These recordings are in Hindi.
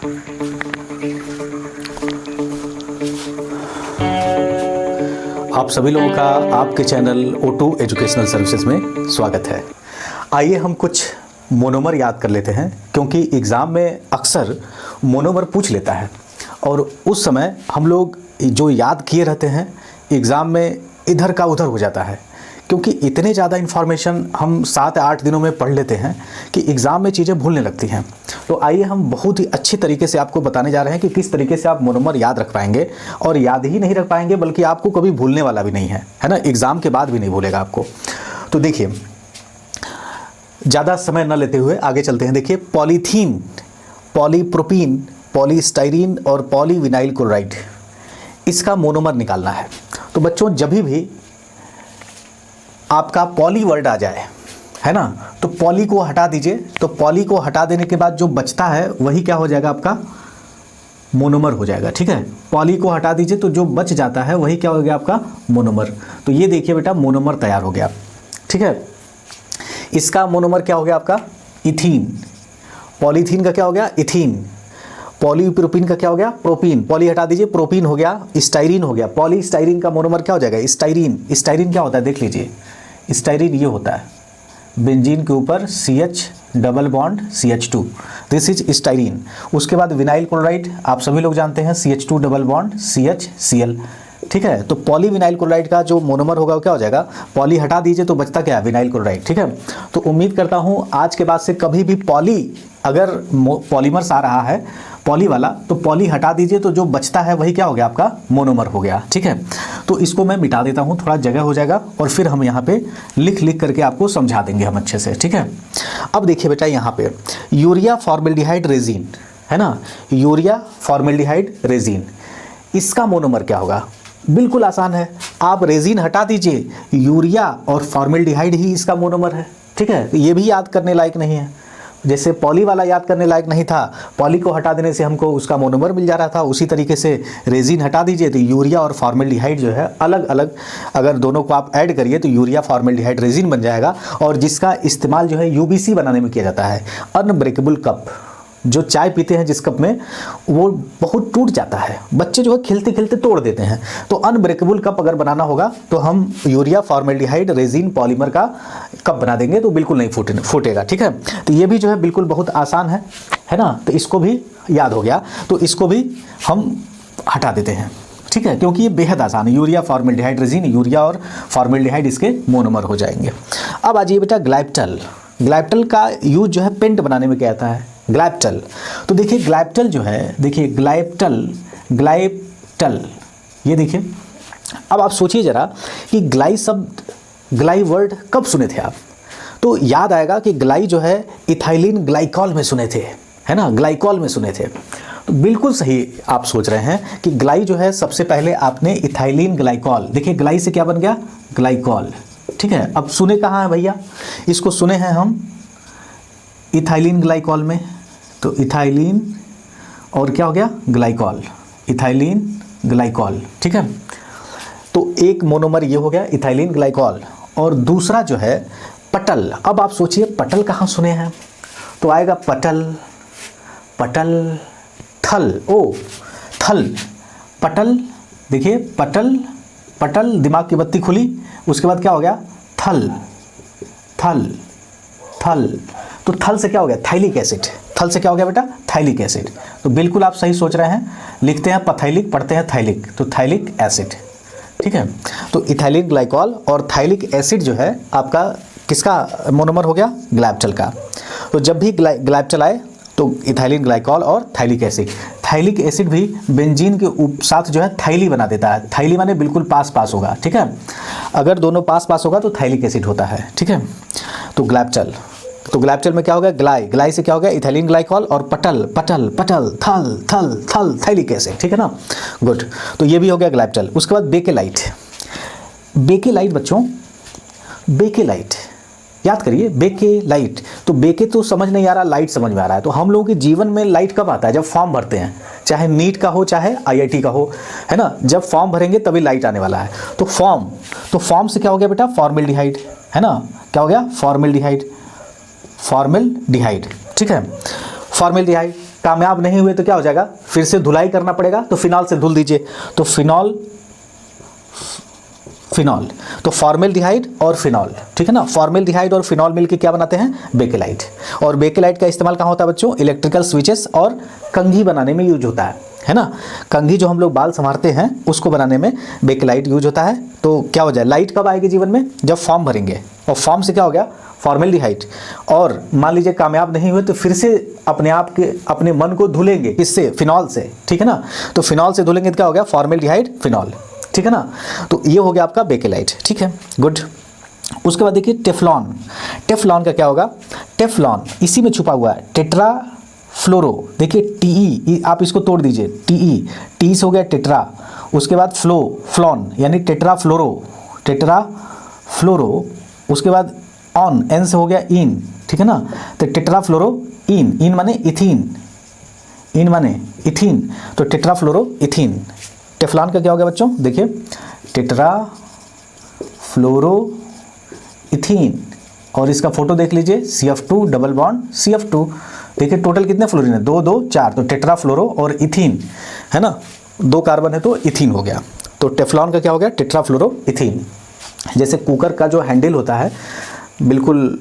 आप सभी लोगों का आपके चैनल O2 एजुकेशनल सर्विसेज में स्वागत है। आइए हम कुछ मोनोमर याद कर लेते हैं, क्योंकि एग्ज़ाम में अक्सर मोनोमर पूछ लेता है और उस समय हम लोग जो याद किए रहते हैं एग्ज़ाम में इधर का उधर हो जाता है, क्योंकि इतने ज़्यादा इन्फॉर्मेशन हम 7-8 दिनों में पढ़ लेते हैं कि एग्ज़ाम में चीज़ें भूलने लगती हैं। तो आइए हम बहुत ही अच्छी तरीके से आपको बताने जा रहे हैं कि किस तरीके से आप मोनोमर याद रख पाएंगे, और याद ही नहीं रख पाएंगे बल्कि आपको कभी भूलने वाला भी नहीं है ना, एग्ज़ाम के बाद भी नहीं भूलेगा आपको। तो देखिए, ज़्यादा समय न लेते हुए आगे चलते हैं। देखिए, पॉलीथीन, पॉलीप्रोपीन, पॉलीस्टाइरीन और पॉलीविनाइल क्लोराइड, इसका मोनोमर निकालना है। तो बच्चों, जब भी आपका पॉली वर्ड आ जाए, है ना, तो पॉली को हटा दीजिए। तो पॉली को हटा देने के बाद जो बचता है वही क्या हो जाएगा, आपका मोनोमर हो जाएगा। ठीक है, पॉली को हटा दीजिए तो जो बच जाता है वही क्या हो गया, आपका मोनोमर। तो ये देखिए बेटा, मोनोमर तैयार हो गया। ठीक है, इसका मोनोमर क्या हो गया, आपका इथीन। पॉलीथीन का क्या हो गया, इथीन। पॉलीप्रोपीन का क्या हो गया, प्रोपीन। पॉली हटा दीजिए, प्रोपीन हो गया। स्टाइरीन हो गया। पॉलीस्टाइरीन का मोनोमर क्या हो जाएगा, स्टाइरीन। स्टाइरीन क्या होता है, देख लीजिए, स्टाइरीन ये होता है बेंजीन के ऊपर CH double bond CH2, this is styrene. उसके बाद विनाइल क्लोराइड, आप सभी लोग जानते हैं, CH2 डबल बॉन्ड CHCl। ठीक है, तो पॉलीविनाइल क्लोराइड का जो मोनोमर होगा वो क्या हो जाएगा, पॉली हटा दीजिए तो बचता क्या है, विनाइल क्लोराइड। ठीक है, तो उम्मीद करता हूँ आज के बाद से कभी भी पॉली, अगर पॉलीमर्स आ रहा है पॉली वाला, तो पॉली हटा दीजिए तो जो बचता है वही क्या हो गया, आपका मोनोमर हो गया। ठीक है, तो इसको मैं मिटा देता हूँ, थोड़ा जगह हो जाएगा, और फिर हम यहाँ पे लिख करके आपको समझा देंगे हम अच्छे से। ठीक है, अब देखिए बेटा, यहाँ पे यूरिया फॉर्मेल्डिहाइड रेजिन है ना, यूरिया फॉर्मेल्डिहाइड रेजिन, इसका मोनोमर क्या होगा, बिल्कुल आसान है। आप रेजिन हटा दीजिए, यूरिया और फॉर्मेल्डिहाइड ही इसका मोनोमर है। ठीक है, ये भी याद करने लायक नहीं है। जैसे पॉली वाला याद करने लायक नहीं था, पॉली को हटा देने से हमको उसका मोनोमर मिल जा रहा था, उसी तरीके से रेजिन हटा दीजिए तो यूरिया और फॉर्मेल्डिहाइड जो है अलग अलग, अगर दोनों को आप ऐड करिए तो यूरिया फॉर्मेल्डिहाइड रेजिन बन जाएगा। और जिसका इस्तेमाल जो है UBC बनाने में किया जाता है, अनब्रेकेबल कप। जो चाय पीते हैं जिस कप में, वो बहुत टूट जाता है, बच्चे जो है खेलते खेलते तोड़ देते हैं। तो अनब्रेकेबल कप अगर बनाना होगा तो हम यूरिया फॉर्मेल्डिहाइड रेजिन पॉलीमर का कप बना देंगे तो बिल्कुल नहीं फूटेगा। ठीक है, तो ये भी जो है बिल्कुल बहुत आसान है ना, तो इसको भी याद हो गया, तो इसको भी हम हटा देते हैं। ठीक है, क्योंकि ये बेहद आसान है। यूरिया फॉर्मेल्डिहाइड रेजिन, यूरिया और फॉर्मेल्डिहाइड इसके मोनोमर हो जाएंगे। अब आ जाइए बेटा, ग्लाइप्टल। ग्लाइप्टल का यूज जो है पेंट बनाने में किया जाता है, ग्लाइप्टल। तो देखिए, ग्लाइप्टल जो है, देखिए ग्लाइप्टल, ये देखिए। अब आप सोचिए जरा कि ग्लाई शब्द, ग्लाई वर्ड कब सुने थे आप, तो याद आएगा कि ग्लाई जो है इथाइलिन ग्लाइकॉल में सुने थे, है ना, ग्लाइकॉल में सुने थे। तो बिल्कुल सही आप सोच रहे हैं कि ग्लाई जो है सबसे पहले आपने इथाइलिन ग्लाइकॉल, देखिए ग्लाई से क्या बन गया, ग्लाइकॉल। ठीक है, अब सुने कहाँ है भैया, इसको सुने हैं हम इथाइलिन ग्लाइकॉल में, तो इथाइलिन और क्या हो गया, ग्लाइकॉल, इथाइलिन ग्लाइकॉल। ठीक है, तो एक मोनोमर ये हो गया इथाइलिन ग्लाइकॉल, और दूसरा जो है पटल। अब आप सोचिए पटल कहाँ सुने हैं, तो आएगा पटल, पटल, थल, ओ थल, पटल, देखिए पटल, पटल, दिमाग की बत्ती खुली, उसके बाद क्या हो गया, थल, थल, थल। तो थल से क्या हो गया, थाइलिक एसिड। थल से क्या हो गया बेटा, थाइलिक एसिड। तो बिल्कुल आप सही सोच रहे हैं, लिखते हैं पथाइलिक, पढ़ते हैं थाइलिक, तो थाइलिक एसिड। ठीक है, तो इथाइलिन ग्लाइकॉल और थाइलिक एसिड जो है आपका किसका मोनोमर हो गया, ग्लाइप्टल का। तो जब भी ग्लाइप्टल आए तो इथाइलिन ग्लाइकॉल और थाइलिक एसिड। थाइलिक एसिड भी बेंजीन के साथ जो है थाइली बना देता है, थाइली माने बिल्कुल पास पास होगा। ठीक है, अगर दोनों पास पास होगा तो थाइलिक एसिड होता है। ठीक है, तो ग्लाइप्टल, तो ग्लाइप्टल में क्या हो गया, ग्लाई, ग्लाई से क्या हो गया, इथाइलिन ग्लाइकॉल, और पटल, पटल, पटल, थल, थल, थल, थाइलिक एसिड। ठीक है ना, गुड। तो ये भी हो गया ग्लाइप्टल। उसके बाद बेकेलाइट। बेकेलाइट बच्चों, बेकेलाइट याद करिए, बेकेलाइट। तो बेके तो समझ नहीं आ रहा, लाइट समझ में आ रहा है। तो हम लोगों के जीवन में लाइट कब आता है, जब फॉर्म भरते हैं, चाहे नीट का हो चाहे IIT का हो, है ना, जब फॉर्म भरेंगे तभी लाइट आने वाला है। तो फॉर्म से क्या हो गया बेटा, फॉर्मेल्डिहाइड, है ना, क्या हो गया, फॉर्मेल्डिहाइड, फॉर्मेल्डिहाइड। ठीक है, फॉर्मेल्डिहाइड। कामयाब नहीं हुए तो क्या हो जाएगा, फिर से धुलाई करना पड़ेगा, तो फिनॉल से धुल दीजिए, तो फिनॉल, फिनॉल, तो फॉर्मेल्डिहाइड और फिनॉल, ठीक है ना, फॉर्मेल्डिहाइड और फिनॉल मिलके क्या बनाते हैं, बेकेलाइट। और बेकेलाइट का इस्तेमाल कहाँ होता है बच्चों, इलेक्ट्रिकल स्विचेस और कंघी बनाने में यूज होता है ना, कंघी जो हम लोग बाल संवारते हैं उसको बनाने में बेकेलाइट यूज होता है। तो क्या हो जाए, लाइट कब आएगी जीवन में, जब फॉर्म भरेंगे, और फॉर्म से क्या हो गया, फॉर्मेल्डिहाइड। और मान लीजिए कामयाब नहीं हुए तो फिर से अपने आप के अपने मन को धुलेंगे, किससे, फिनॉल से, ठीक है ना, तो फिनॉल से धुलेंगे तो क्या हो गया, फॉर्मेल्डिहाइड फिनॉल, ठीक है ना। तो ये हो गया आपका बेकेलाइट, ठीक है, गुड। उसके बाद देखिए टेफ्लॉन, टेफ्लॉन का क्या होगा, टेफ्लॉन इसी में छुपा हुआ है, टेट्रा फ्लोरो, देखिए टीई, आप इसको तोड़ दीजिए, टीई, टी से हो गया टेट्रा, उसके बाद फ्लो, फ्लॉन यानी टेट्रा फ्लोरो, टेट्रा फ्लोरो, उसके बाद ऑन, एन से हो गया इन, ठीक है ना, तो टेट्रा फ्लोरो इन, इन माने इथीन, इन माने इथीन, तो टेट्रा फ्लोरो इथीन। टेफ्लॉन का क्या हो गया बच्चों, देखिए टेट्रा फ्लोरो इथीन, और इसका फोटो देख लीजिए, CF2 डबल बॉन्ड CF2, देखिए टोटल कितने फ्लोरीन है, 2 2 4, तो टेट्रा फ्लोरो और इथीन है ना, 2 कार्बन है तो इथीन हो गया। तो टेफ्लॉन का क्या हो गया, टेट्रा फ्लोरो इथीन। जैसे कुकर का जो हैंडल होता है बिल्कुल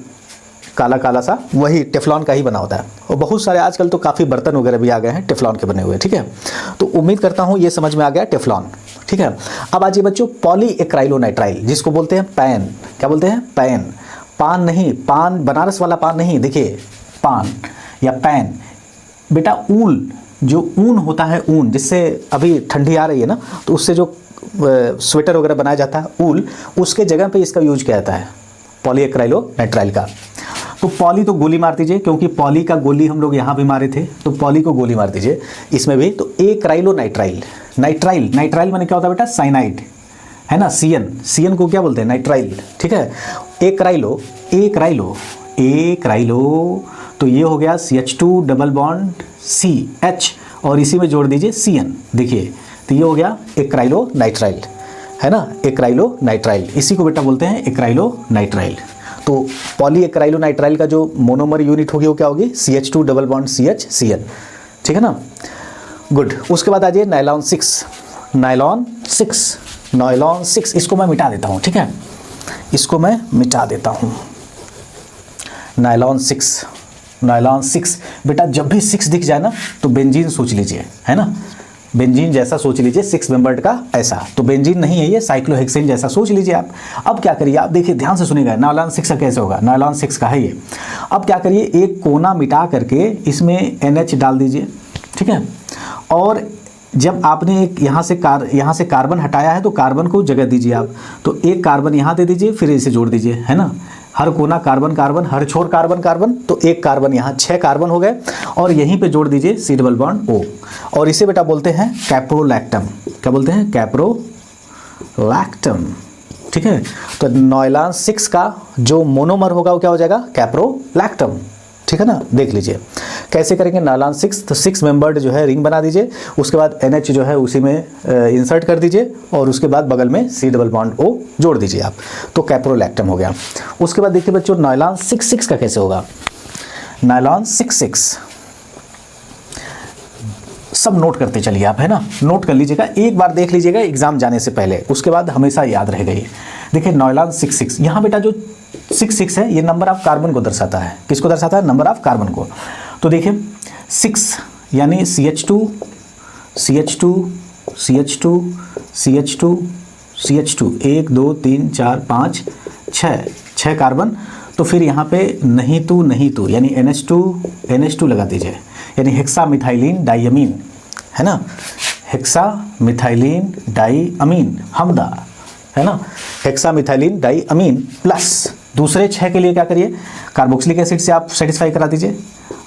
काला काला सा, वही टेफ्लॉन का ही बना होता है। और बहुत सारे आजकल तो काफ़ी बर्तन वगैरह भी आ गए हैं टेफ्लॉन के बने हुए, ठीक है। तो उम्मीद करता हूँ ये समझ में आ गया टेफ्लॉन, ठीक है। अब आइए बच्चों पॉलीएक्राइलोनाइट्राइल, जिसको बोलते हैं पैन, क्या बोलते हैं, पैन, पान नहीं, पान बनारस वाला पान नहीं, देखिए पान या पैन, बेटा ऊल, जो ऊन होता है, ऊन जिससे अभी ठंडी आ रही है ना, तो उससे जो स्वेटर वगैरह बनाया जाता है, ऊल, उसके जगह पे इसका यूज किया जाता है पॉलीएक्राइलोनाइट्राइल का। तो पॉली तो गोली मार दीजिए, क्योंकि पॉली का गोली हम लोग यहाँ भी मारे थे, तो पॉली को गोली मार दीजिए इसमें भी। तो एक्राइलोनाइट्राइल, नाइट्राइल, नाइट्राइल माने क्या होता है बेटा, साइनाइड है ना, सीएन, सीएन को क्या बोलते हैं, नाइट्राइल, ठीक है। एक्राइलो, एक्राइलो, एक्राइलो, तो ये हो गया CH2 डबल बॉन्ड CH, और इसी में जोड़ दीजिए CN, देखिए, तो ये हो गया एक्राइलोनाइट्राइल, है ना, एक्राइलोनाइट्राइल, इसी को बेटा बोलते हैं एक्राइलोनाइट्राइल। तो पॉलीएक्राइलोनाइट्राइल का जो मोनोमर यूनिट होगी वो क्या होगी, CH2 double bond CH CN, ठीक है ना, गुड। उसके बाद आ जाइए नायलॉन 6, नायलॉन 6, नायलॉन 6, इसको मैं मिटा देता हूँ, ठीक है, इसको मैं मिटा देता हूँ। नायलॉन 6, नायलॉन 6, बेटा जब भी 6 दिख जाए ना तो बेंजीन सोच लीजिए, है ना, बेंजीन जैसा सोच लीजिए, 6 मेंबर्ड का ऐसा, तो बेंजीन नहीं है ये, साइक्लोहेक्सेन जैसा सोच लीजिए आप। अब क्या करिए, आप देखिए ध्यान से सुनिएगा, नायलॉन 6 का कैसे होगा, नायलॉन 6 का है ये। अब क्या करिए, एक कोना मिटा करके इसमें NH डाल दीजिए, ठीक है, और जब आपने एक यहाँ से कार्बन हटाया है तो कार्बन को जगह दीजिए आप, तो एक कार्बन यहाँ दे दीजिए, फिर इसे जोड़ दीजिए, है ना, हर कोना कार्बन कार्बन, हर छोर कार्बन कार्बन, तो एक कार्बन यहाँ, 6 कार्बन हो गए, और यहीं पे जोड़ दीजिए C डबल बॉन्ड O, और इसे बेटा बोलते हैं कैप्रोलैक्टम, क्या बोलते हैं, कैप्रोलैक्टम, ठीक है। तो नायलॉन 6 का जो मोनोमर होगा वो क्या हो जाएगा, कैप्रोलैक्टम, ठीक है ना। देख लीजिए कैसे करेंगे, नायलॉन 6, तो 6 मेंबर्ड जो है रिंग बना दीजिए, उसके बाद NH जो है उसी में इंसर्ट कर दीजिए, और उसके बाद बगल में C डबल बॉन्ड O जोड़ दीजिए आप, तो कैप्रोलैक्टम हो गया। उसके बाद देखिए बच्चों नायलॉन 6 का कैसे होगा, नायलॉन 6 सब नोट करते चलिए आप, है ना, नोट कर लीजिएगा, एक बार देख लीजिएगा एग्जाम जाने से पहले, उसके बाद हमेशा याद रहेगा ये। देखिए नायलॉन 6 यहाँ बेटा जो 6 है ये नंबर ऑफ कार्बन को दर्शाता है, किसको दर्शाता है, नंबर ऑफ कार्बन को। तो देखिए 6 यानी CH2 CH2 CH2 CH2 CH2, 1 2 3 4 5 6 carbon, तो फिर यहाँ पे नहीं तो यानी NH2 लगा दीजिए, यानी हेक्सामिथाइलिन डाइअमीन, है ना, हेक्सामिथाइलिन डाइअमीन, हमदा, है ना, हेक्सामिथाइलिन डाइअमीन, प्लस दूसरे 6 के लिए क्या करिए, कार्बोक्सिलिक एसिड से आप सेटिस्फाई करा दीजिए,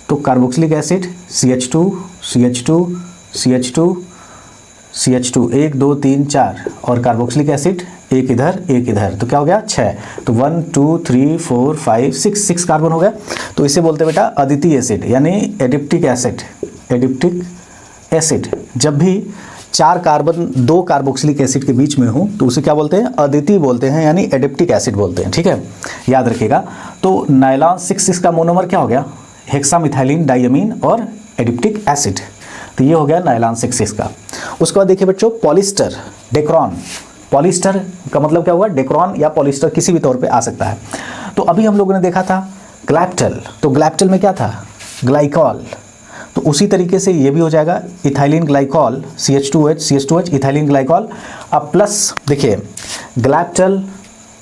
तो carboxylic acid CH2 CH2 CH2 CH2, 1 2 3 4, और कार्बोक्सिलिक एसिड एक इधर, तो क्या हो गया 6, तो 1 2 3 4 5 6 कार्बन हो गया। तो इसे बोलते हैं बेटा अद्वितीय एसिड, यानी एडिप्टिक एसिड। जब भी 4 कार्बन 2 कार्बोक्सिलिक एसिड के बीच में हो तो उसे क्या बोलते हैं, अद्वितीय बोलते हैं, यानी एडिप्टिक एसिड बोलते हैं, ठीक है, याद रखिएगा। तो नायलॉन 6 का मोनोमर क्या हो गया, हेक्सामिथाइलिन डाइअमीन और एडिप्टिक एसिड। तो ये हो गया नायलॉन 6 का। उसके बाद देखिए बच्चों पॉलिस्टर, डेक्रॉन। पॉलिस्टर का मतलब क्या हुआ, डेक्रॉन या पॉलिस्टर किसी भी तौर पे आ सकता है। तो अभी हम लोगों ने देखा था ग्लैप्टल, तो ग्लैप्टल में क्या था, ग्लाइकॉल। तो उसी तरीके से ये भी हो जाएगा ethylene glycol, CH2H ethylene glycol. अब प्लस देखिए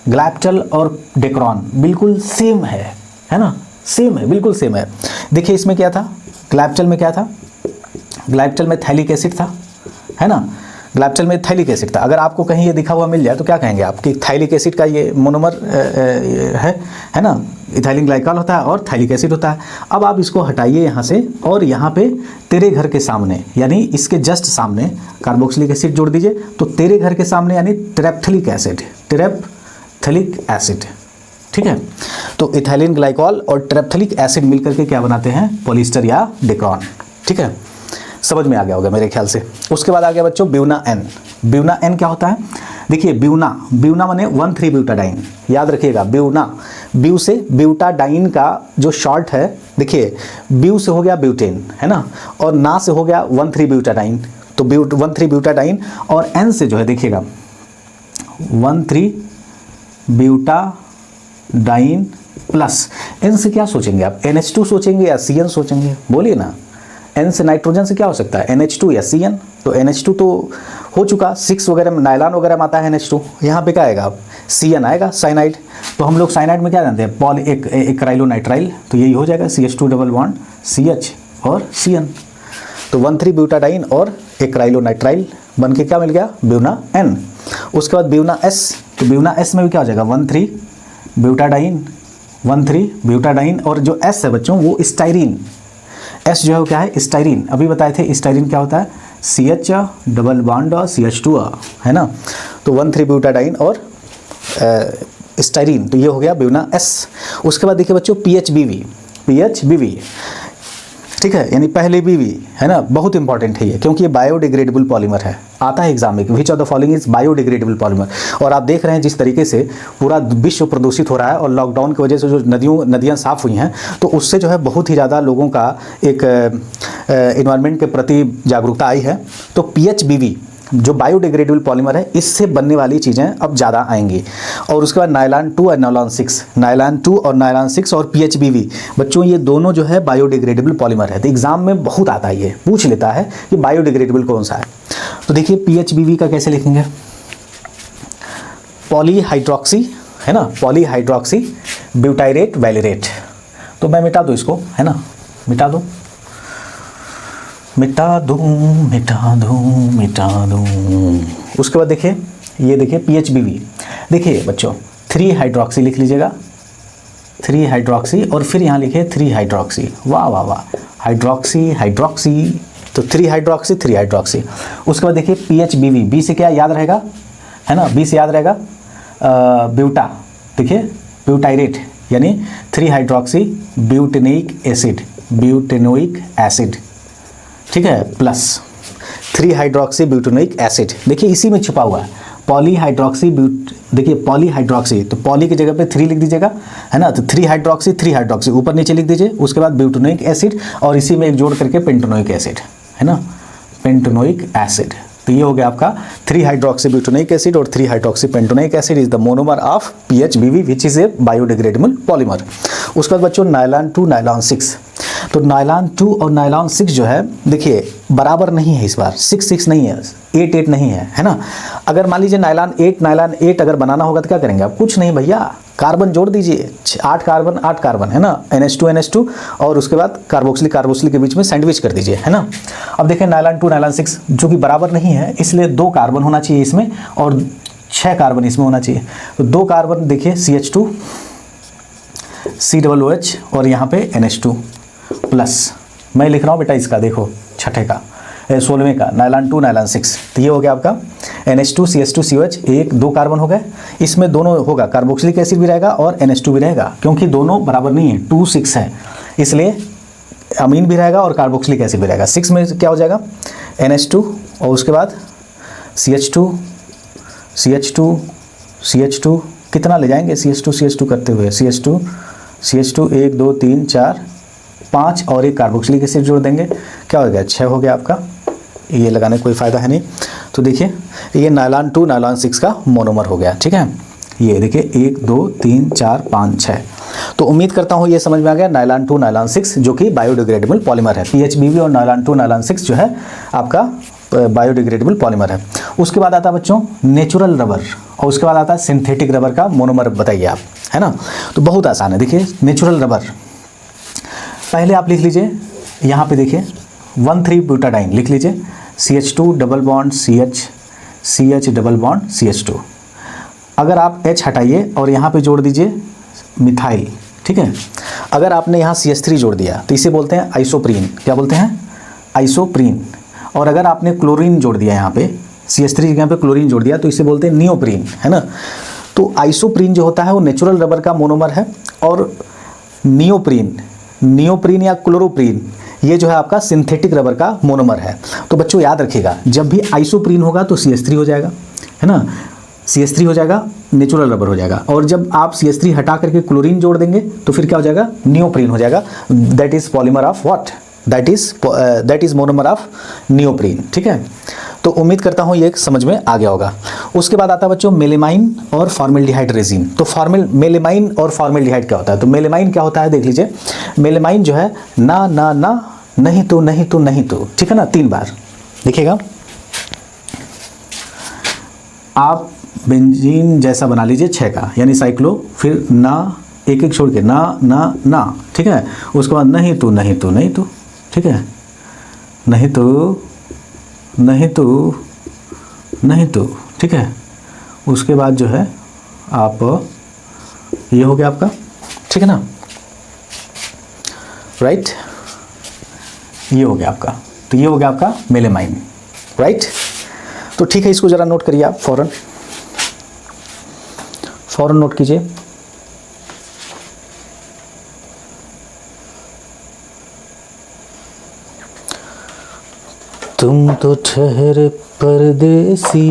ग्लैप्टल और डेक्रॉन बिल्कुल सेम है ना, सेम है, बिल्कुल सेम है। देखिए इसमें क्या था, ग्लैप्टल में क्या था, ग्लैप्टल में थैलिक एसिड था, है ना, ग्लैप्टल में थैलिक एसिड था। अगर आपको कहीं ये दिखा हुआ मिल जाए तो क्या कहेंगे आप कि थैलिक एसिड का ये मोनोमर है ना, इथाइलिन ग्लाइकॉल होता है और थैलिक एसिड होता है। अब आप इसको हटाइए यहाँ से और यहाँ पे तेरे घर के सामने यानी इसके जस्ट सामने कार्बोक्सिलिक एसिड जोड़ दीजिए। तो तेरे घर के सामने यानी टेरेप्थलिक एसिड, ठीक है। तो इथाइलिन ग्लाइकॉल और टेरेप्थलिक एसिड मिलकर के क्या बनाते हैं, पॉलिस्टर या डेक्रॉन, ठीक है। समझ में आ गया होगा मेरे ख्याल से। उसके बाद आ गया बच्चों ब्यूना एन। ब्यूना एन क्या होता है, देखिए ब्यूना माने 1,3 ब्यूटाडाइन, याद रखिएगा ब्यू से ब्यूटाडाइन का जो शॉर्ट है, देखिए ब्यू से हो गया ब्यूटेन, है ना, और ना से हो गया 1,3 ब्यूटाडाइन। तो 1,3 ब्यूटाडाइन और एन से जो है देखिएगा 1,3 ब्यूटाडाइन प्लस एन से क्या सोचेंगे आप, NH2 सोचेंगे या CN सोचेंगे, बोलिए ना। एन से नाइट्रोजन से क्या हो सकता है, NH2 या CN। तो NH2 तो हो चुका, 6 वगैरह में नायलॉन वगैरह में आता है NH2, यहाँ पे क्या आएगा, CN आएगा, साइनाइड। तो हम लोग साइनाइड में क्या जानते हैं, पॉल एक क्राइलोनाइट्राइल, तो यही हो जाएगा CH2 डबल बॉन्ड CH और CN। तो 1,3 ब्यूटाडाइन और एक क्राइलोनाइट्राइल बन के क्या मिल गया, ब्यूना एन। उसके बाद ब्यूना एस, तो ब्यूना एस में भी क्या हो जाएगा 1,3 ब्यूटाडाइन और जो एस है बच्चों वो स्टाइरीन। एस जो है वो क्या है, स्टाइरीन। अभी बताए थे स्टाइरीन क्या होता है, CH डबल बॉन्ड और CH2 है ना। तो 1,3 ब्यूटाडाइन और स्टाइरीन, तो ये हो गया ब्यूना एस। उसके बाद देखिए बच्चों PHBV, ठीक है, यानी पहले BV है ना, बहुत इंपॉर्टेंट है ये क्योंकि ये बायोडिग्रेडेबल पॉलीमर है, आता है एग्जाम में, which of the following is biodegradable polymer. और आप देख रहे हैं जिस तरीके से पूरा विश्व प्रदूषित हो रहा है और लॉकडाउन की वजह से जो नदियाँ साफ़ हुई हैं, तो उससे जो है बहुत ही ज़्यादा लोगों का एक इन्वायरमेंट के प्रति जागरूकता आई है। तो PHBV जो बायोडिग्रेडेबल पॉलीमर है, इससे बनने वाली चीज़ें अब ज़्यादा आएंगी। और उसके बाद नायलॉन 2 और नायलॉन 6 और PHBV, बच्चों ये दोनों जो है बायोडिग्रेडेबल पॉलीमर है। तो एग्जाम में बहुत आता है, ये पूछ लेता है कि बायोडिग्रेडेबल कौन सा है। तो देखिए PHBV का कैसे लिखेंगे, पॉलीहाइड्रोक्सी, है ना, पॉलीहाइड्रोक्सी ब्यूटाइरेट वैलेरेट। तो मैं मिटा दूँ इसको, है ना, मिटा दूँ। उसके बाद देखिए ये देखिए PHBV, देखिए बच्चों 3 हाइड्रोक्सी लिख लीजिएगा, 3 हाइड्रोक्सी और फिर यहाँ लिखिए 3 हाइड्रोक्सी, वाह वाह वाह, हाइड्रोक्सी, तो 3 हाइड्रोक्सी। उसके बाद देखिए PHBV, बी से क्या याद रहेगा, है ना, बी से याद रहेगा ब्यूटा, देखिए ब्यूटाइरेट यानी 3 हाइड्रोक्सी ब्यूटेनोइक एसिड, ठीक है, प्लस 3 हाइड्रोक्सी ब्यूटेनोइक एसिड। देखिए इसी में छुपा हुआ है पॉलीहाइड्रोक्सी देखिए पॉलीहाइड्रोक्सी, तो पॉली की जगह पे 3 लिख दीजिएगा, है ना। तो 3 हाइड्रोक्सी ऊपर नीचे लिख दीजिए। उसके बाद ब्यूटेनोइक एसिड और इसी में एक जोड़ करके पेंटेनोइक एसिड, है ना, पेंटेनोइक एसिड। तो ये हो गया आपका 3 हाइड्रोक्सी ब्यूटेनोइक एसिड और 3 hydroxy pentanoic acid is the monomer of PHBV which is a biodegradable polymer. उसके बाद बच्चों नायलॉन 2 नायलॉन 6, तो नायलॉन 2 और नायलॉन 6 जो है देखिए बराबर नहीं है, इस बार 6 नहीं है, 8 नहीं है ना। अगर मान लीजिए नायलॉन 8 अगर बनाना होगा तो क्या करेंगे आप, कुछ नहीं भैया, कार्बन जोड़ दीजिए, 8 कार्बन है ना, NH2 और उसके बाद कार्बोक्सिलिक के बीच में सैंडविच कर दीजिए, है ना। अब देखें नायलॉन 2 नायलॉन 6 जो कि बराबर नहीं है, इसलिए 2 कार्बन होना चाहिए इसमें और 6 कार्बन इसमें होना चाहिए। तो 2 कार्बन देखिए CH2 COOH और यहाँ पे NH2 प्लस, मैं लिख रहा हूँ बेटा इसका, देखो छठे का 16वें का नायलॉन 2 नायलॉन 6। तो ये हो गया आपका NH2 CH2 COH, 1 2 कार्बन हो गए। इसमें दोनों होगा, कार्बोक्सिलिक एसिड भी रहेगा और NH2 भी रहेगा, क्योंकि दोनों बराबर नहीं है, 2 6 है, इसलिए अमीन भी रहेगा और कार्बोक्सिलिक एसिड भी रहेगा। 6 में क्या हो जाएगा NH2 और उसके बाद CH2 कितना ले जाएंगे, CH2 करते हुए CH2 1 2 3 4 5 और एक कार्बोक्सिलिक एसिड जोड़ देंगे, क्या हो गया 6 हो गया आपका। ये लगाने कोई फ़ायदा है नहीं। तो देखिए ये नायलॉन 2 नायलॉन 6 का मोनोमर हो गया, ठीक है। ये देखिए 1 2 3 4 5 6। तो उम्मीद करता हूँ ये समझ में आ गया, नायलॉन 2 नायलॉन 6 जो कि बायोडिग्रेडेबल पॉलीमर है। PHBB और नायलॉन 2 नायलॉन 6 जो है आपका बायोडिग्रेडेबल पॉलीमर है। उसके बाद आता है बच्चों नेचुरल रबर, और उसके बाद आता है सिंथेटिक रबर का मोनोमर बताइए आप, है ना। तो बहुत आसान है। देखिए नेचुरल रबर पहले आप लिख लीजिए, यहाँ पे देखिए 1,3-ब्यूटाडाइन लिख लीजिए, CH2 double bond CH double bond CH2। अगर आप H हटाइए और यहाँ पे जोड़ दीजिए मिथाइल, ठीक है। अगर आपने यहाँ CH3 जोड़ दिया तो इसे बोलते हैं आइसोप्रीन। क्या बोलते हैं? आइसोप्रीन। और अगर आपने क्लोरीन जोड़ दिया यहाँ पे, CH3 की जगह पे क्लोरीन जोड़ दिया तो इसे बोलते हैं नियोप्रीन, है ना। तो आइसोप्रीन जो होता है वो नेचुरल रबर का मोनोमर है, और नियोप्रीन या क्लोरोप्रीन ये जो है आपका सिंथेटिक रबर का मोनोमर है। तो बच्चों याद रखिएगा, जब भी आइसोप्रीन होगा तो CH3 हो जाएगा, है ना। CH3 हो जाएगा, नेचुरल रबर हो जाएगा। और जब आप CH3 हटा करके क्लोरीन जोड़ देंगे तो फिर क्या हो जाएगा? नियोप्रीन हो जाएगा। That is polymer of what? That is monomer of neoprene, ठीक है। तो उम्मीद करता हूँ ये समझ में आ गया होगा। उसके बाद आता है बच्चों मेलेमाइन और फॉर्मेल्डिहाइड रेजिन। तो मेलेमाइन और फॉर्मेल्डिहाइड क्या होता है? तो मेलेमाइन क्या होता है देख लीजिए। मेलेमाइन जो है ना ना ना, नहीं तो नहीं तो नहीं तो, ठीक है ना। 3 बार देखिएगा। आप बेंजीन जैसा बना लीजिए 6 का, यानी साइक्लो, फिर ना एक एक छोड़ के ना ना ना, ठीक है। उसके बाद नहीं तो नहीं तो नहीं तो, ठीक है। नहीं तो नहीं तो नहीं तो, ठीक है। उसके बाद जो है आप ये हो गया आपका, ठीक है ना, राइट। ये हो गया आपका, तो ये हो गया आपका मेलेमाइन, राइट। तो ठीक है, इसको ज़रा नोट करिए आप, फ़ौरन नोट कीजिए। तुम तो ठहरे परदेसी,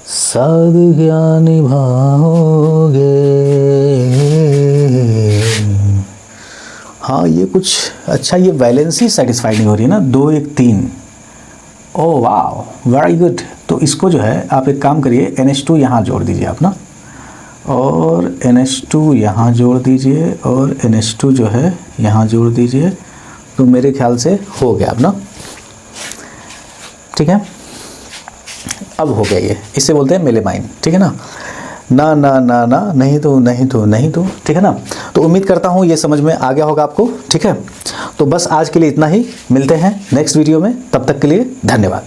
सादगियाँ निभाओगे। हाँ ये कुछ अच्छा, ये वैलेंसी सेटिस्फाइड नहीं हो रही है ना, 2 1 3। ओह वाह, वेरी गुड। तो इसको जो है आप एक काम करिए, NH2 यहाँ जोड़ दीजिए आप ना, और NH2 यहाँ जोड़ दीजिए, और NH2 जो है यहाँ जोड़ दीजिए। तो मेरे ख्याल से हो गया अब ना, ठीक है। अब हो गया ये, इसे बोलते हैं मेलेमाइन, ठीक है ना। ना ना ना ना, नहीं तो नहीं तो नहीं तो, ठीक है ना। तो उम्मीद करता हूँ ये समझ में आ गया होगा आपको, ठीक है। तो बस आज के लिए इतना ही, मिलते हैं नेक्स्ट वीडियो में, तब तक के लिए धन्यवाद।